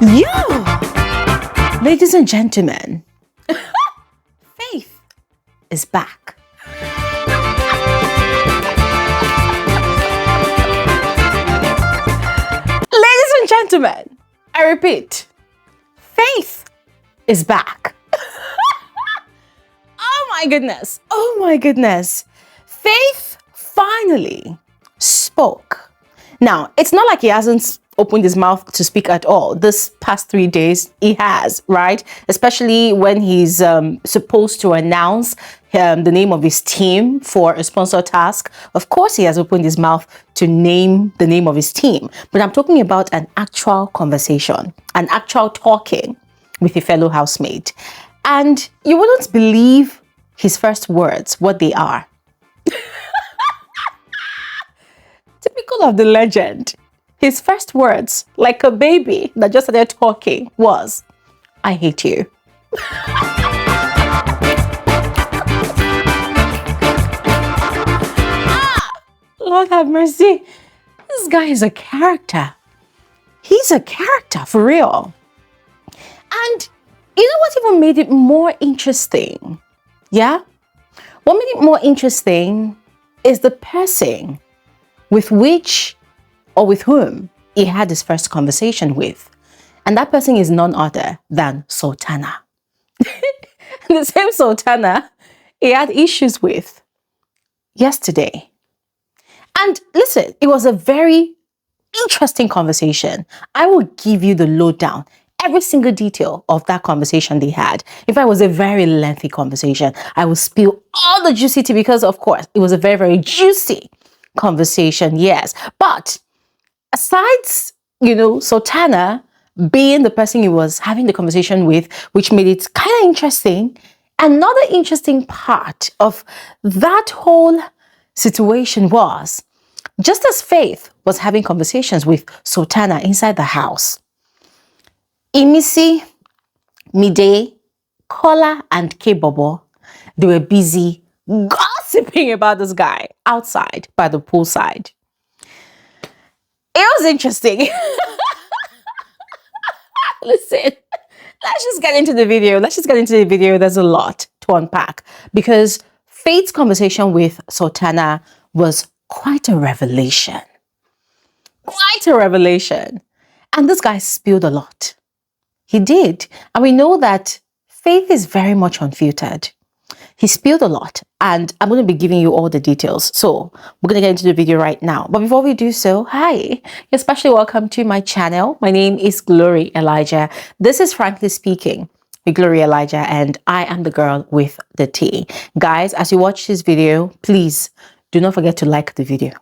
Yeah! Ladies and gentlemen, Faith is back. Ladies and gentlemen, I repeat, Faith is back. Oh my goodness. Oh my goodness. Faith finally spoke. Now, it's not like he hasn't opened his mouth to speak at all. This past 3 days, he has, right? Especially when he's supposed to announce the name of his team for a sponsor task. Of course, he has opened his mouth to name the name of his team. But I'm talking about an actual conversation, an actual talking with a fellow housemate. And you wouldn't believe his first words, what they are. Typical of the legend. His first words, like a baby that just started talking, was, "I hate you." Lord have mercy. This guy is a character. He's a character for real. And you know what even made it more interesting? Yeah? What made it more interesting is the person with which or with whom he had his first conversation with. And that person is none other than Sultana. The same Sultana he had issues with yesterday. And listen, it was a very interesting conversation. I will give you the lowdown, every single detail of that conversation they had. In fact, it was a very lengthy conversation. I will spill all the juicy tea because, of course, it was a very, very juicy conversation, yes. But aside, Sultana being the person he was having the conversation with, which made it kind of interesting, another interesting part of that whole situation was, just as Faith was having conversations with Sultana inside the house, Imisi, Mide, Kola, and K-Bobo, they were busy gossiping about this guy outside by the poolside. It was interesting. Listen, let's just get into the video. There's a lot to unpack because Faith's conversation with Sultana was quite a revelation. And this guy spilled a lot. He did. And we know that Faith is very much unfiltered. He spilled a lot, and I'm going to be giving you all the details. So we're going to get into the video right now. But before we do so, hi, you're especially welcome to my channel. My name is Glory Elijah. This is Frankly Speaking with Glory Elijah, and I am the girl with the tea. Guys, as you watch this video, please do not forget to like the video.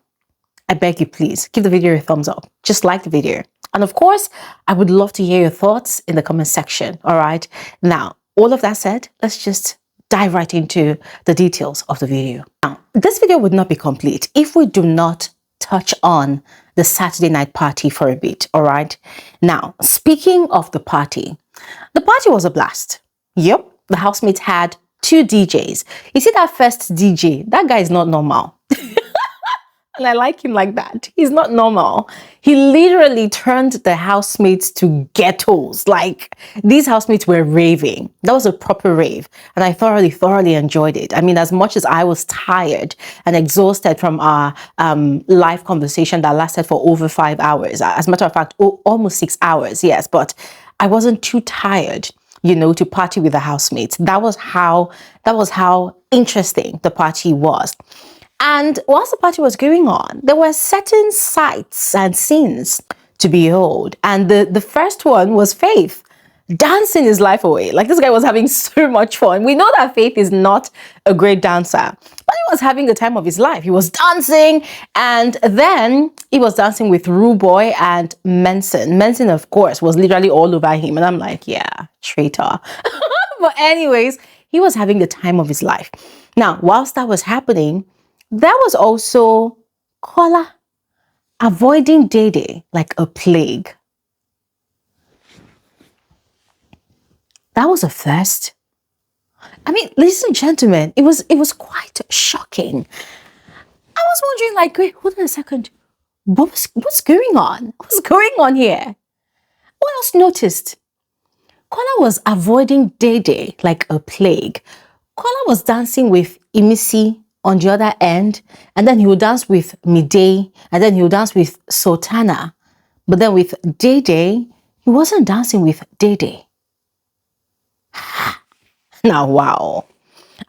I beg you, please give the video a thumbs up. Just like the video. And of course, I would love to hear your thoughts in the comment section. All right. Now, all of that said, let's just dive right into the details of the video. Now, this video would not be complete if we do not touch on the Saturday night party for a bit, all right? Now, speaking of the party was a blast. Yep, the housemates had 2 DJs. You see that first DJ? That guy is not normal. And I like him like that. He's not normal. He literally turned the housemates to ghettos. Like, these housemates were raving. That was a proper rave. And I thoroughly enjoyed it. I mean, as much as I was tired and exhausted from our live conversation that lasted for over 5 hours. As a matter of fact, almost 6 hours, yes. But I wasn't too tired, to party with the housemates. That was how interesting the party was. And whilst the party was going on, there were certain sights and scenes to behold. And the first one was Faith dancing his life away. Like, this guy was having so much fun. We know that Faith is not a great dancer, but he was having the time of his life. He was dancing, and then he was dancing with Rude Boy and Mensen. Mensen, of course, was literally all over him. And I'm like, yeah, traitor. But anyways, he was having the time of his life. Now, whilst that was happening, there was also Kola avoiding Dede like a plague. That was a first. I mean, ladies and gentlemen, it was quite shocking. I was wondering, like, wait, hold on a second. What's going on? What's going on here? Well, else noticed? Kola was avoiding Dede like a plague. Kola was dancing with Imisi on the other end, and then he would dance with Mide, and then he would dance with Sultana. But then with Dede, he wasn't dancing with Dede. Now, wow.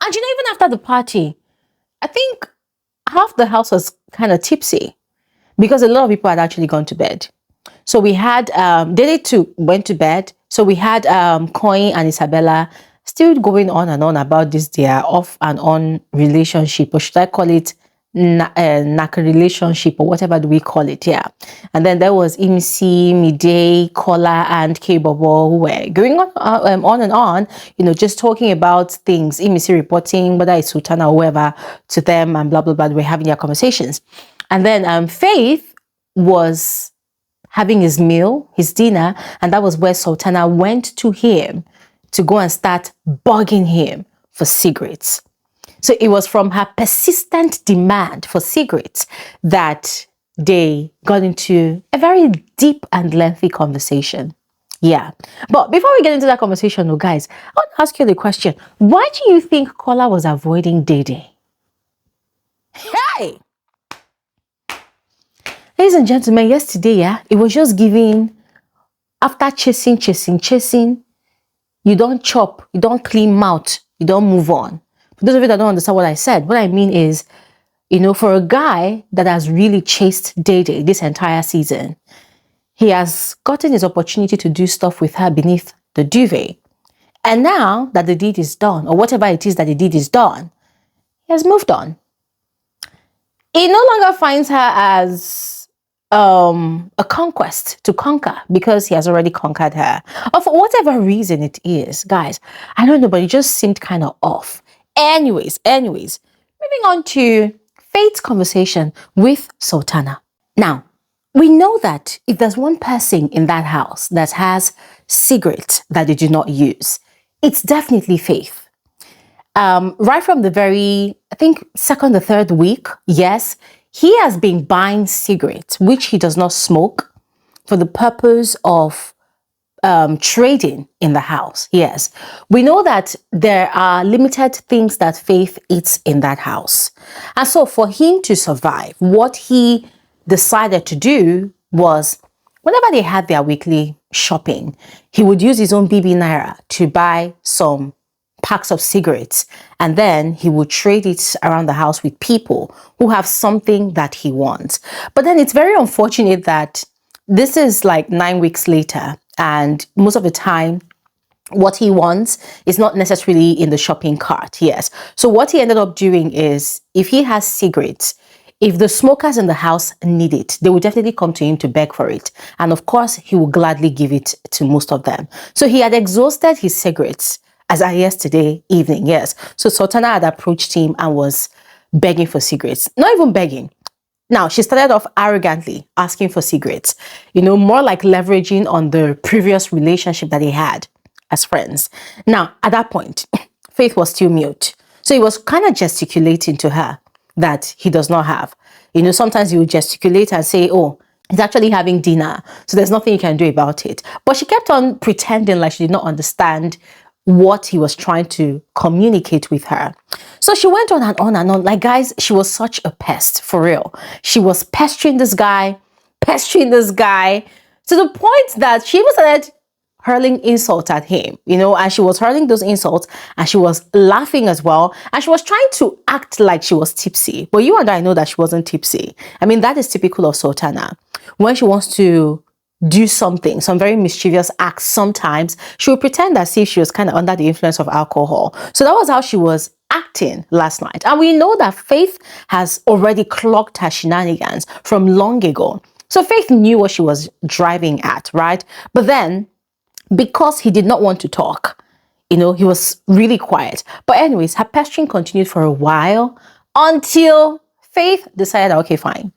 And you know, even after the party, I think half the house was kind of tipsy because a lot of people had actually gone to bed. So we had, Dede too went to bed. So we had Coin and Isabella still going on and on about this their off and on relationship, or should I call it naka relationship, or whatever do we call it, yeah. And then there was Imisi, Mide, Kola, and K-Bobo, who were going on and on, you know, just talking about things. Imisi reporting whether it's Sultana or whoever to them, and blah blah blah. We're having their conversations, and then Faith was having his meal, his dinner, and that was where Sultana went to him to go and start bugging him for cigarettes. So it was from her persistent demand for cigarettes that they got into a very deep and lengthy conversation. Yeah. But before we get into that conversation, though, guys, I want to ask you the question. Why do you think Kola was avoiding Dede? Hey! Ladies and gentlemen, yesterday, yeah, it was just giving, after chasing, you don't chop, you don't clean mouth, you don't move on. For those of you that don't understand what I said, what I mean is, you know, for a guy that has really chased Dede this entire season, he has gotten his opportunity to do stuff with her beneath the duvet. And now that the deed is done, or whatever it is that the deed is done, he has moved on. He no longer finds her as a conquest to conquer, because he has already conquered her. Or for whatever reason it is, guys, I don't know, but it just seemed kind of off. Anyways, moving on to Faith's conversation with Sultana. Now, we know that if there's one person in that house that has cigarettes that they do not use, it's definitely Faith. Right from the very, I think, second or third week, yes, he has been buying cigarettes, which he does not smoke, for the purpose of trading in the house. Yes, we know that there are limited things that Faith eats in that house. And so for him to survive, what he decided to do was, whenever they had their weekly shopping, he would use his own Bbnaija to buy some packs of cigarettes, and then he would trade it around the house with people who have something that he wants. But then it's very unfortunate that this is like 9 weeks later, and most of the time what he wants is not necessarily in the shopping cart. Yes. So what he ended up doing is, if he has cigarettes, if the smokers in the house need it, they will definitely come to him to beg for it. And of course, he will gladly give it to most of them. So he had exhausted his cigarettes as of yesterday evening. Yes. So Sultana had approached him and was begging for cigarettes. Not even begging. Now, she started off arrogantly asking for cigarettes, you know, more like leveraging on the previous relationship that they had as friends. Now, at that point, Faith was still mute. So he was kind of gesticulating to her that he does not have. You know, sometimes he would gesticulate and say, oh, he's actually having dinner, so there's nothing you can do about it. But she kept on pretending like she did not understand what he was trying to communicate with her. So she went on and on and on. Like, guys, she was such a pest, for real. She was pestering this guy, to the point that she even started hurling insults at him, you know, and she was hurling those insults and she was laughing as well. And she was trying to act like she was tipsy. But you and I know that she wasn't tipsy. I mean, that is typical of Sultana. When she wants to do something, some very mischievous acts, sometimes she would pretend as if she was kind of under the influence of alcohol. So that was how she was acting last night. And we know that Faith has already clocked her shenanigans from long ago. So Faith knew what she was driving at, right? But then, because he did not want to talk, you know, he was really quiet. But anyways, her pestering continued for a while until Faith decided, okay, fine,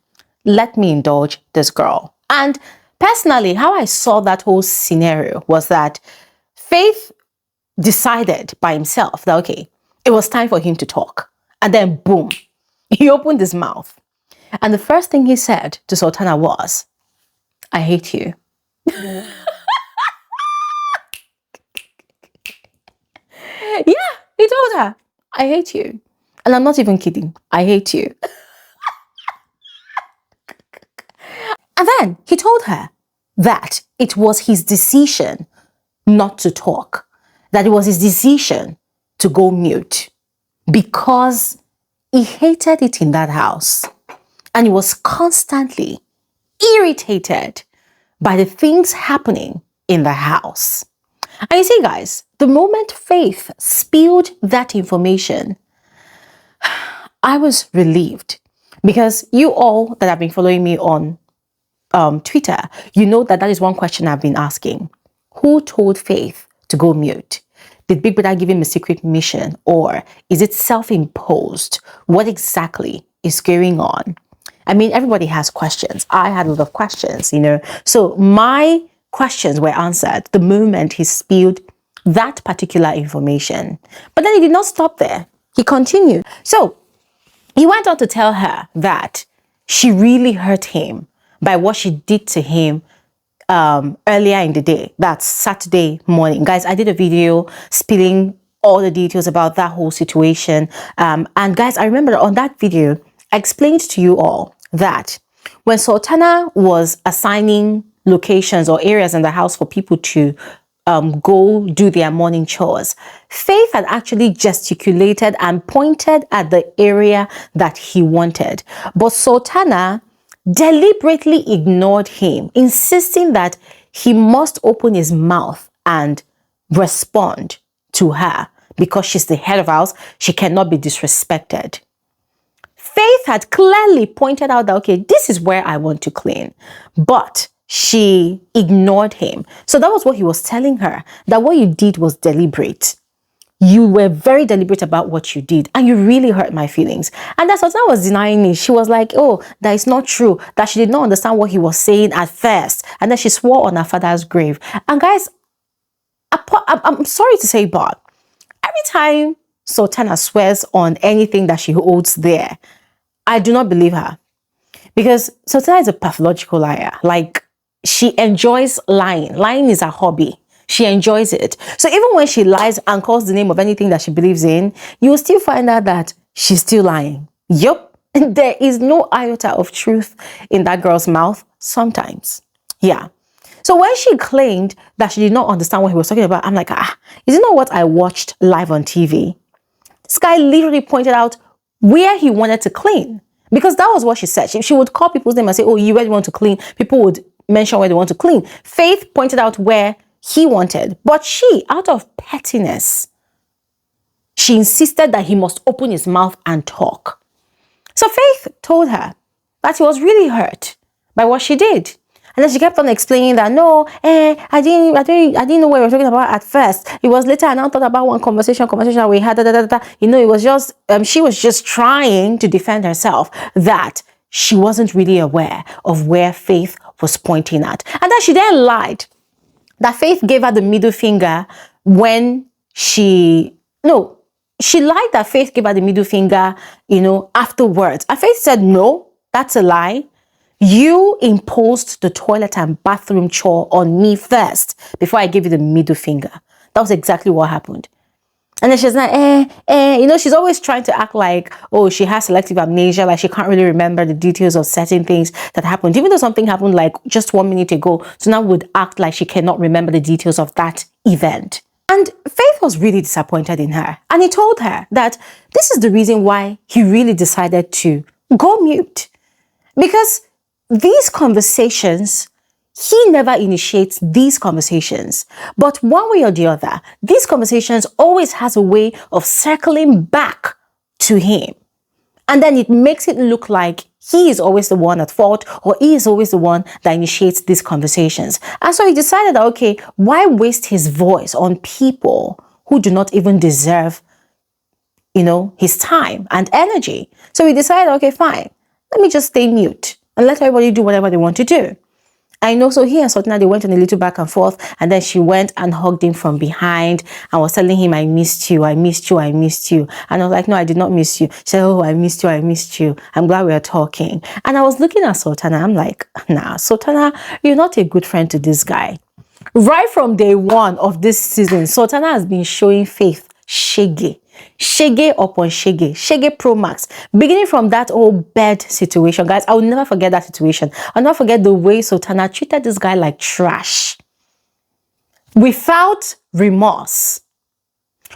let me indulge this girl. And personally, how I saw that whole scenario was that Faith decided by himself that, okay, it was time for him to talk. And then boom, he opened his mouth. And the first thing he said to Sultana was, I hate you. I hate you. And I'm not even kidding. I hate you. And then he told her that it was his decision not to talk, that it was his decision to go mute because he hated it in that house. And he was constantly irritated by the things happening in the house. And you see, guys, the moment Faith spilled that information, I was relieved because you all that have been following me on Twitter, you know that is one question I've been asking. Who told Faith to go mute? Did Big Brother give him a secret mission, or is it self-imposed? What exactly is going on? I mean, everybody has questions. I had a lot of questions, you know. So my questions were answered the moment he spilled that particular information. But then he did not stop there. He continued. So he went on to tell her she really hurt him by what she did to him earlier in the day. That's Saturday morning. Guys, I did a video spilling all the details about that whole situation. And guys, I remember on that video, I explained to you all that when Sultana was assigning locations or areas in the house for people to go do their morning chores, Faith had actually gesticulated and pointed at the area that he wanted. But Sultana deliberately ignored him, insisting that he must open his mouth and respond to her because she's the head of house. She cannot be disrespected. Faith had clearly pointed out that, okay, this is where I want to clean, but she ignored him. So that was what he was telling her, that what you did was deliberate. You were very deliberate about what you did, and you really hurt my feelings. And that's what I was denying it. She was like, oh, that is not true, that she did not understand what he was saying at first. And then she swore on her father's grave. And guys, I'm sorry to say, but every time Sultana swears on anything that she holds there, I do not believe her. Because Sultana is a pathological liar. Like, she enjoys lying. Lying is her hobby. She enjoys it. So even when she lies and calls the name of anything that she believes in, you will still find out that she's still lying. Yup. There is no iota of truth in that girl's mouth sometimes. Yeah. So when she claimed that she did not understand what he was talking about, I'm like, is it not what I watched live on TV? This guy literally pointed out where he wanted to clean. Because that was what she said. She would call people's name and say, oh, you where you want to clean? People would mention where they want to clean. Faith pointed out where he wanted. But she, out of pettiness, she insisted that he must open his mouth and talk. So Faith told her that he was really hurt by what she did. And then she kept on explaining that, no, I didn't know what we were talking about at first. It was later I now thought about one conversation we had, You know, it was just, she was just trying to defend herself, that she wasn't really aware of where Faith was pointing at. And then she then lied that Faith gave her the middle finger when she lied that Faith gave her the middle finger, afterwards. And Faith said, no, that's a lie. You imposed the toilet and bathroom chore on me first before I gave you the middle finger. That was exactly what happened. And then she's like, she's always trying to act like, oh, she has selective amnesia, like she can't really remember the details of certain things that happened. Even though something happened like just 1 minute ago, so now would act like she cannot remember the details of that event. And Faith was really disappointed in her. And he told her that this is the reason why he really decided to go mute. Because these conversations, he never initiates these conversations. But one way or the other, these conversations always has a way of circling back to him. And then it makes it look like he is always the one at fault, or he is always the one that initiates these conversations. And so he decided that, okay, why waste his voice on people who do not even deserve, his time and energy? So he decided, okay, fine, let me just stay mute and let everybody do whatever they want to do. I know, so he and Sultana, they went on a little back and forth, and then she went and hugged him from behind and was telling him, I missed you, I missed you, I missed you. And I was like, no, I did not miss you. She said, oh, I missed you, I missed you. I'm glad we are talking. And I was looking at Sultana, I'm like, nah, Sultana, you're not a good friend to this guy. Right from day one of this season, Sultana has been showing Faith shaggy. Shege upon shege, shege pro max. Beginning from that old bed situation, guys, I will never forget that situation. I'll never forget the way Sultana treated this guy like trash. Without remorse.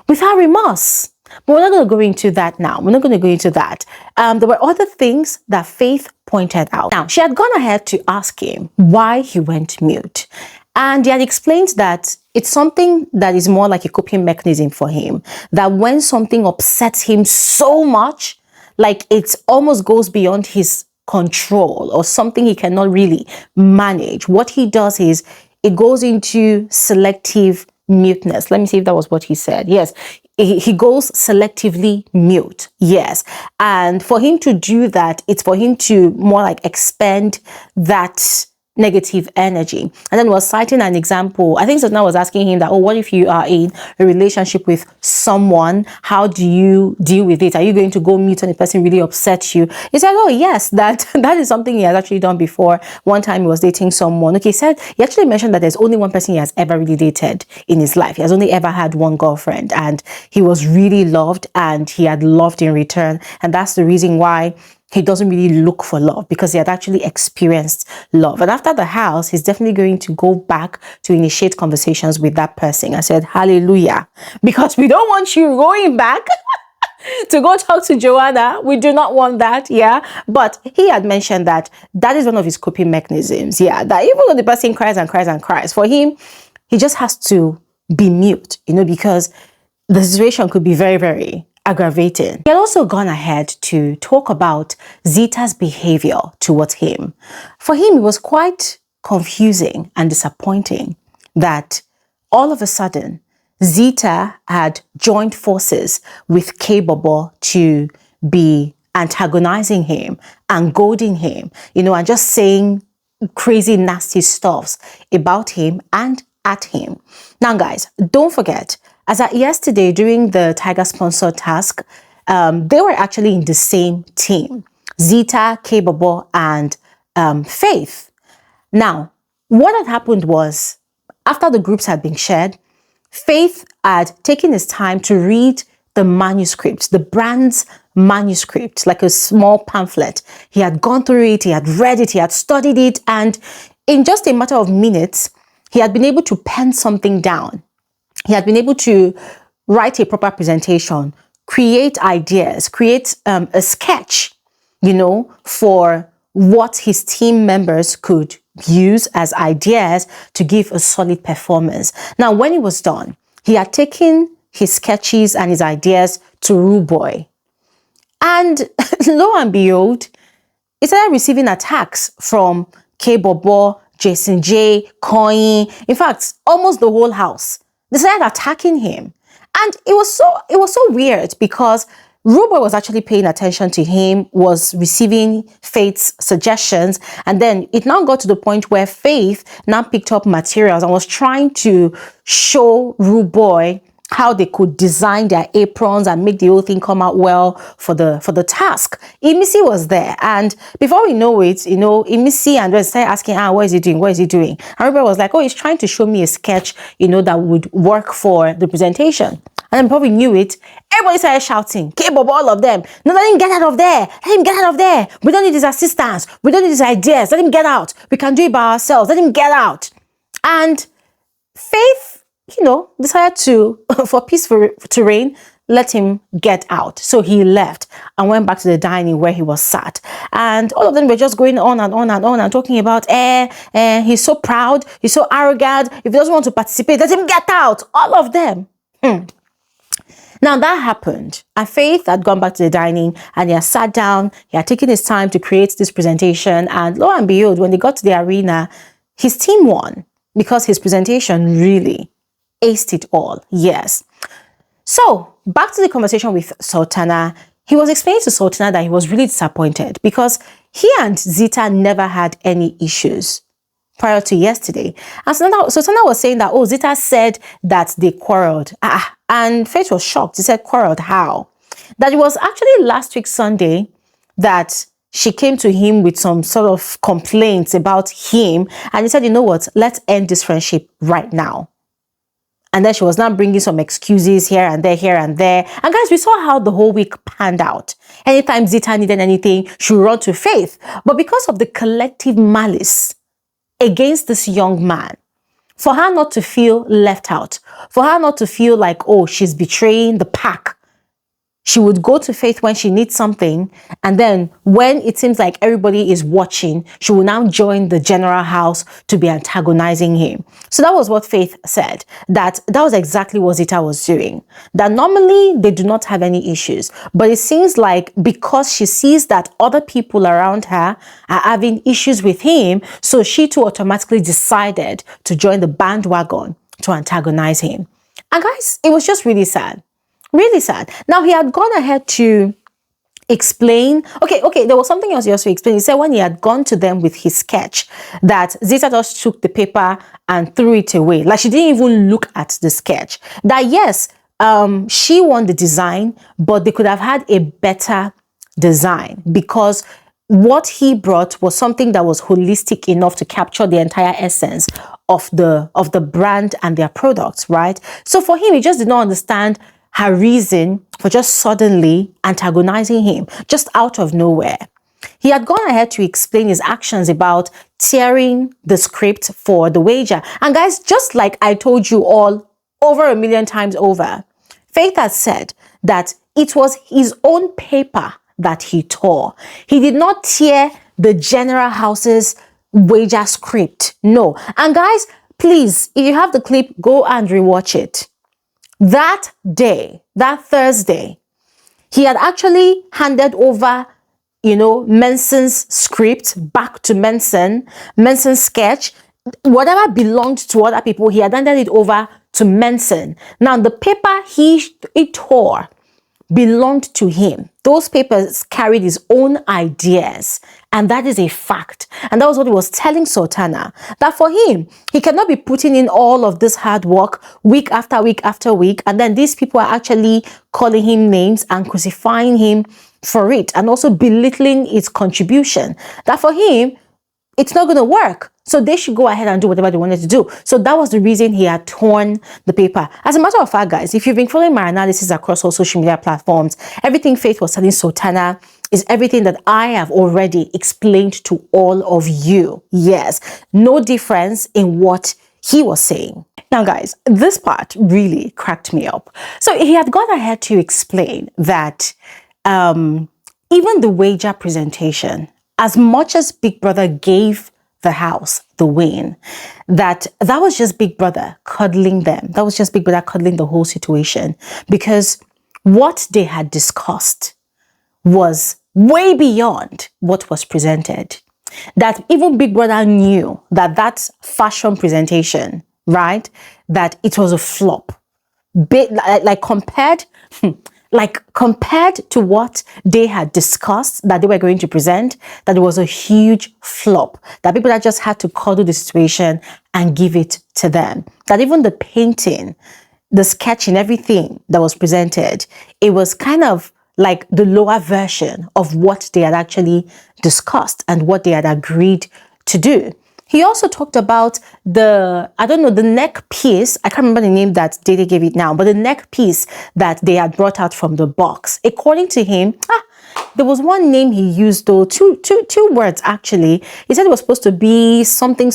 Without remorse. But we're not going to go into that now. We're not going to go into that. There were other things that Faith pointed out. Now, she had gone ahead to ask him why he went mute. And he had explained that it's something that is more like a coping mechanism for him. That when something upsets him so much, like it almost goes beyond his control or something he cannot really manage, what he does is it goes into selective muteness. Let me see if that was what he said. Yes, he goes selectively mute. Yes. And for him to do that, it's for him to more like expend that negative energy. And then was citing an example. I think Sultana was asking him that, oh, what if you are in a relationship with someone? How do you deal with it? Are you going to go mute when the person really upsets you? He said, oh, yes, that is something he has actually done before. One time he was dating someone. Okay, he actually mentioned that there's only one person he has ever really dated in his life. He has only ever had one girlfriend, and he was really loved and he had loved in return. And that's the reason why he doesn't really look for love, because he had actually experienced love. And after the house, he's definitely going to go back to initiate conversations with that person. I said, hallelujah, because we don't want you going back to go talk to Joanna. We do not want that. Yeah. But he had mentioned that is one of his coping mechanisms. Yeah. That even though the person cries and cries and cries, for him, he just has to be mute, because the situation could be very, very aggravating. He had also gone ahead to talk about Zita's behavior towards him. For him, it was quite confusing and disappointing that all of a sudden, Zita had joined forces with K-Bobo to be antagonizing him and goading him, and just saying crazy, nasty stuffs about him and at him. Now, guys, don't forget, as at yesterday during the Tiger sponsored task, they were actually in the same team. Zita, K-Bobo, and Faith. Now, what had happened was, after the groups had been shared, Faith had taken his time to read the manuscript, the brand's manuscript, like a small pamphlet. He had gone through it, he had read it, he had studied it, and in just a matter of minutes, he had been able to pen something down. He had been able to write a proper presentation, create ideas, create a sketch, for what his team members could use as ideas to give a solid performance. Now, when he was done, he had taken his sketches and his ideas to Rude Boy. And lo and behold, he started receiving attacks from K-Bobo, Jason J, Coin, in fact, almost the whole house. They started attacking him. And it was so weird, because Rubo was actually paying attention to him, was receiving Faith's suggestions. And then it now got to the point where Faith now picked up materials and was trying to show Ruboy how they could design their aprons and make the whole thing come out well for the task. Imisi was there, and before we know it, Imisi and Red started asking, what is he doing? What is he doing? And everybody was like, oh, he's trying to show me a sketch, that would work for the presentation. And then before we knew it, everybody started shouting, K-Bobo, all of them. No, let him get out of there. Let him get out of there. We don't need his assistance. We don't need his ideas. Let him get out. We can do it by ourselves. Let him get out. And Faith, decided to, for peace to reign, let him get out. So he left and went back to the dining where he was sat. And all of them were just going on and on and on and talking about, he's so proud, he's so arrogant. If he doesn't want to participate, let him get out. All of them. Now that happened, and Faith had gone back to the dining and he had sat down, he had taken his time to create this presentation, and lo and behold, when they got to the arena, his team won because his presentation really aced it all. Yes. So back to the conversation with Sultana, he was explaining to Sultana that he was really disappointed because he and Zita never had any issues prior to yesterday. And Sultana was saying that, oh, Zita said that they quarreled. And Faith was shocked. He said, quarreled how? That it was actually last week Sunday that she came to him with some sort of complaints about him. And he said, you know what, let's end this friendship right now. And then she was now bringing some excuses here and there, here and there. And guys, we saw how the whole week panned out. Anytime Zita needed anything, she would run to Faith. But because of the collective malice against this young man, for her not to feel left out, for her not to feel like, oh, she's betraying the pack, she would go to Faith when she needs something, and then when it seems like everybody is watching, she will now join the general house to be antagonizing him. So that was what Faith said, that was exactly what Zita was doing. That normally they do not have any issues, but it seems like because she sees that other people around her are having issues with him, so she too automatically decided to join the bandwagon to antagonize him. And guys, it was just really sad. Really sad. Now, he had gone ahead to explain. Okay, there was something else he also explained. He said when he had gone to them with his sketch, that Zita just took the paper and threw it away. Like she didn't even look at the sketch. That yes, she won the design, but they could have had a better design because what he brought was something that was holistic enough to capture the entire essence of the brand and their products, right? So for him, he just did not understand her reason for just suddenly antagonizing him, just out of nowhere. He had gone ahead to explain his actions about tearing the script for the wager. And guys, just like I told you all over 1,000,000 times over, Faith has said that it was his own paper that he tore. He did not tear the general house's wager script. No. And guys, please, if you have the clip, go and rewatch it. That day, that Thursday, he had actually handed over, Menson's script back to Menson's sketch. Whatever belonged to other people, he had handed it over to Menson. Now, the paper he tore belonged to him. Those papers carried his own ideas, and that is a fact. And that was what he was telling Sultana, that for him, he cannot be putting in all of this hard work week after week after week, and then these people are actually calling him names and crucifying him for it, and also belittling his contribution. That for him, it's not going to work. So they should go ahead and do whatever they wanted to do. So that was the reason he had torn the paper. As a matter of fact, guys, if you've been following my analysis across all social media platforms, everything Faith was telling Sultana is everything that I have already explained to all of you. Yes, no difference in what he was saying. Now, guys, this part really cracked me up. So he had gone ahead to explain that even the wager presentation, as much as Big Brother gave the house the win, that was just Big Brother cuddling them. That was just Big Brother cuddling the whole situation, because what they had discussed was way beyond what was presented. That even Big Brother knew that fashion presentation, right, that it was a flop. Compared to what they had discussed that they were going to present, that it was a huge flop, that people that just had to cuddle the situation and give it to them. That even the painting, the sketch and everything that was presented, it was kind of like the lower version of what they had actually discussed and what they had agreed to do. He also talked about the neck piece. I can't remember the name that Dede gave it now, but the neck piece that they had brought out from the box. According to him, there was one name he used though, two words actually. He said it was supposed to be something.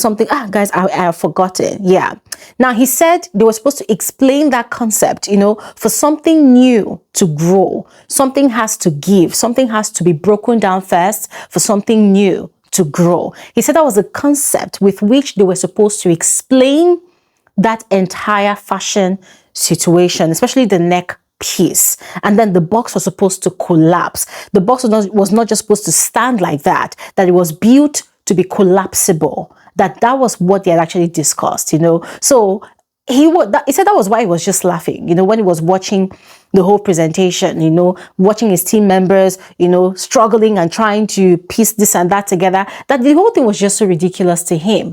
Guys, I have forgotten. Yeah. Now he said they were supposed to explain that concept, for something new to grow. Something has to give. Something has to be broken down first for something new to grow. He said that was a concept with which they were supposed to explain that entire fashion situation, especially the neck piece. And then the box was supposed to collapse. The box was not just supposed to stand like that it was built to be collapsible. That was what they had actually discussed, So he said that was why he was just laughing, when he was watching the whole presentation, watching his team members, struggling and trying to piece this and that together, that the whole thing was just so ridiculous to him,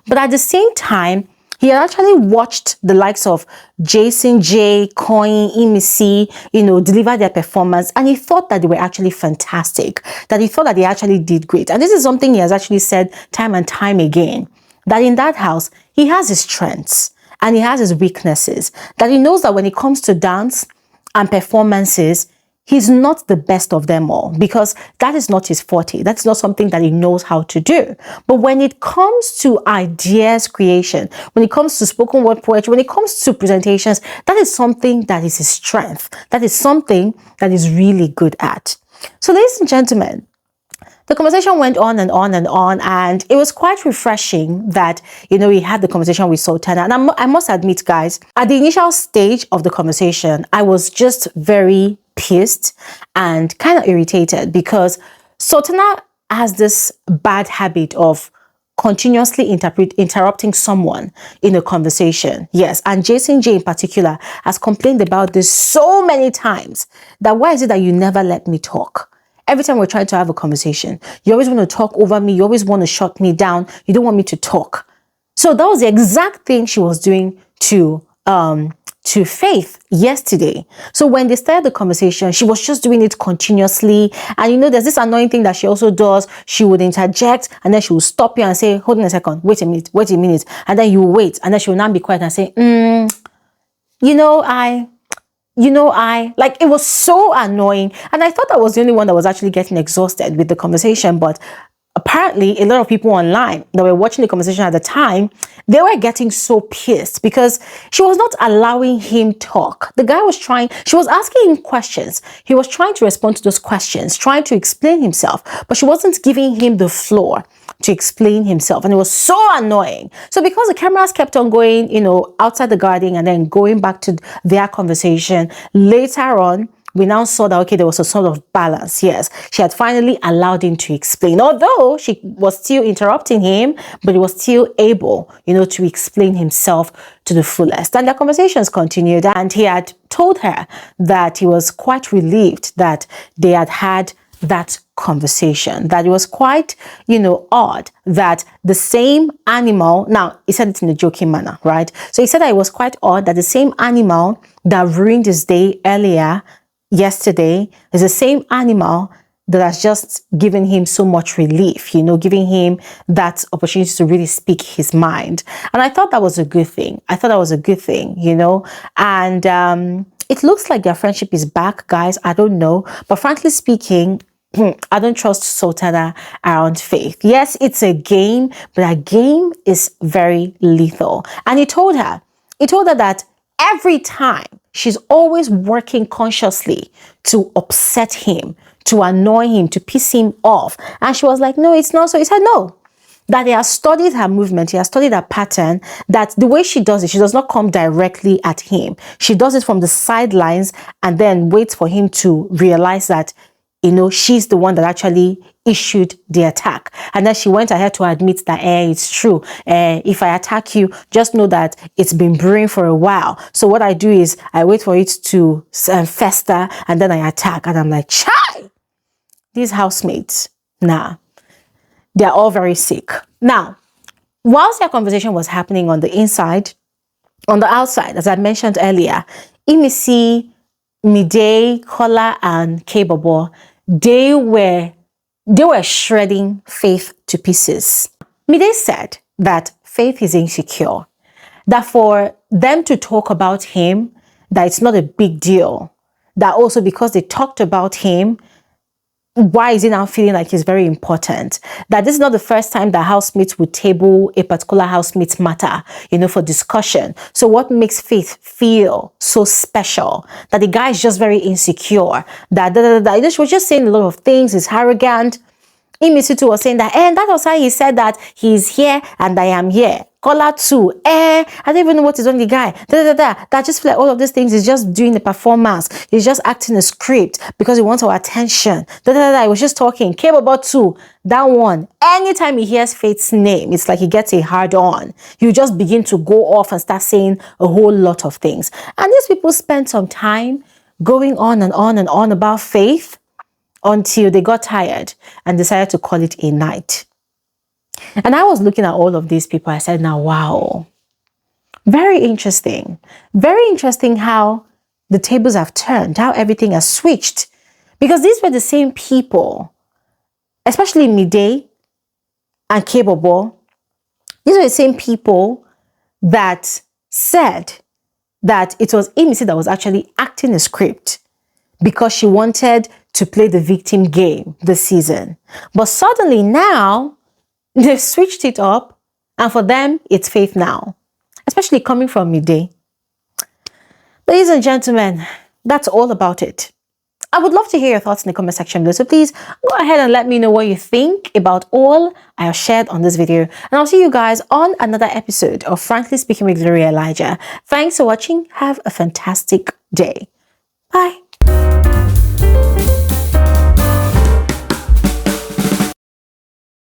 But at the same time, he had actually watched the likes of Jason J, Coin, Imisi, deliver their performance, and he thought that they were actually fantastic, that he thought that they actually did great. And this is something he has actually said time and time again, that in that house, he has his strengths. and he has his weaknesses, that he knows that when it comes to dance and performances, he's not the best of them all, because that is not his forte. That's not something that he knows how to do. But when it comes to ideas creation, when it comes to spoken word poetry, when it comes to presentations, that is something that is his strength. That is something that he's really good at. So ladies and gentlemen, the conversation went on and on and on, and it was quite refreshing that, he had the conversation with Sultana. And I must admit, guys, at the initial stage of the conversation, I was just very pissed and kind of irritated, because Sultana has this bad habit of continuously interrupting someone in a conversation. Yes, and Jason J in particular has complained about this so many times, that why is it that you never let me talk? Every time we're trying to have a conversation, you always want to talk over me. You always want to shut me down. You don't want me to talk. So that was the exact thing she was doing to Faith yesterday. So when they started the conversation, she was just doing it continuously. And there's this annoying thing that she also does. She would interject, and then she would stop you and say, hold on a second, wait a minute. And then you wait, and then she will now be quiet and say, like, it was so annoying. And I thought I was the only one that was actually getting exhausted with the conversation. But apparently, a lot of people online that were watching the conversation at the time, they were getting so pissed because she was not allowing him talk. The guy was she was asking him questions. He was trying to respond to those questions, trying to explain himself, but she wasn't giving him the floor to explain himself. And it was so annoying. So because the cameras kept on going, outside the garden and then going back to their conversation, later on, we now saw that, okay, there was a sort of balance. Yes, she had finally allowed him to explain, although she was still interrupting him, but he was still able, to explain himself to the fullest. And the conversations continued, and he had told her that he was quite relieved that they had that conversation, that it was quite, odd that the same animal, now he said it in a joking manner, right? So he said that it was quite odd that the same animal that ruined his day earlier yesterday is the same animal that has just given him so much relief, giving him that opportunity to really speak his mind. And I thought that was a good thing. And it looks like their friendship is back, guys. I don't know. But frankly speaking, I don't trust Sultana around Faith. Yes, it's a game, but a game is very lethal. And he told her that every time she's always working consciously to upset him, to annoy him, to piss him off. And she was like, no, it's not so. He said, no, that he has studied her movement, he has studied her pattern, that the way she does it, she does not come directly at him. She does it from the sidelines and then waits for him to realize that, she's the one that actually issued the attack. And then she went ahead to admit that, it's true. If I attack you, just know that it's been brewing for a while. So what I do is I wait for it to fester, and then I attack. And I'm like, chai! These housemates, nah, they're all very sick. Now, whilst their conversation was happening on the inside, on the outside, as I mentioned earlier, Imisi, Mide, Kola, and Kebobo, they were shredding Faith to pieces. Mide said that Faith is insecure, that for them to talk about him, that it's not a big deal, that also because they talked about him, why is he now feeling like he's very important? That this is not the first time that housemates would table a particular housemate's matter, for discussion. So what makes Faith feel so special? That the guy is just very insecure. That she was just saying a lot of things. He's arrogant. Imisutu was saying that, and that was how he said that he's here and I am here. Kola too. I don't even know what is on the guy. That just feel like all of these things is just doing the performance. He's just acting a script because he wants our attention. I was just talking. Came about too. That one. Anytime he hears Faith's name, it's like he gets a hard on. You just begin to go off and start saying a whole lot of things. And these people spend some time going on and on and on about Faith until they got tired and decided to call it a night. And I was looking at all of these people. I said, now, wow, very interesting. Very interesting how the tables have turned, how everything has switched. Because these were the same people, especially Mide and Kebobo. These were the same people that said that it was Amy that was actually acting a script because she wanted to play the victim game this season. But suddenly now, they've switched it up, and for them, it's Faith now, especially coming from Mide. Ladies and gentlemen, that's all about it. I would love to hear your thoughts in the comment section below, so please go ahead and let me know what you think about all I have shared on this video. And I'll see you guys on another episode of Frankly Speaking with Bbnaija. Thanks for watching. Have a fantastic day. Bye.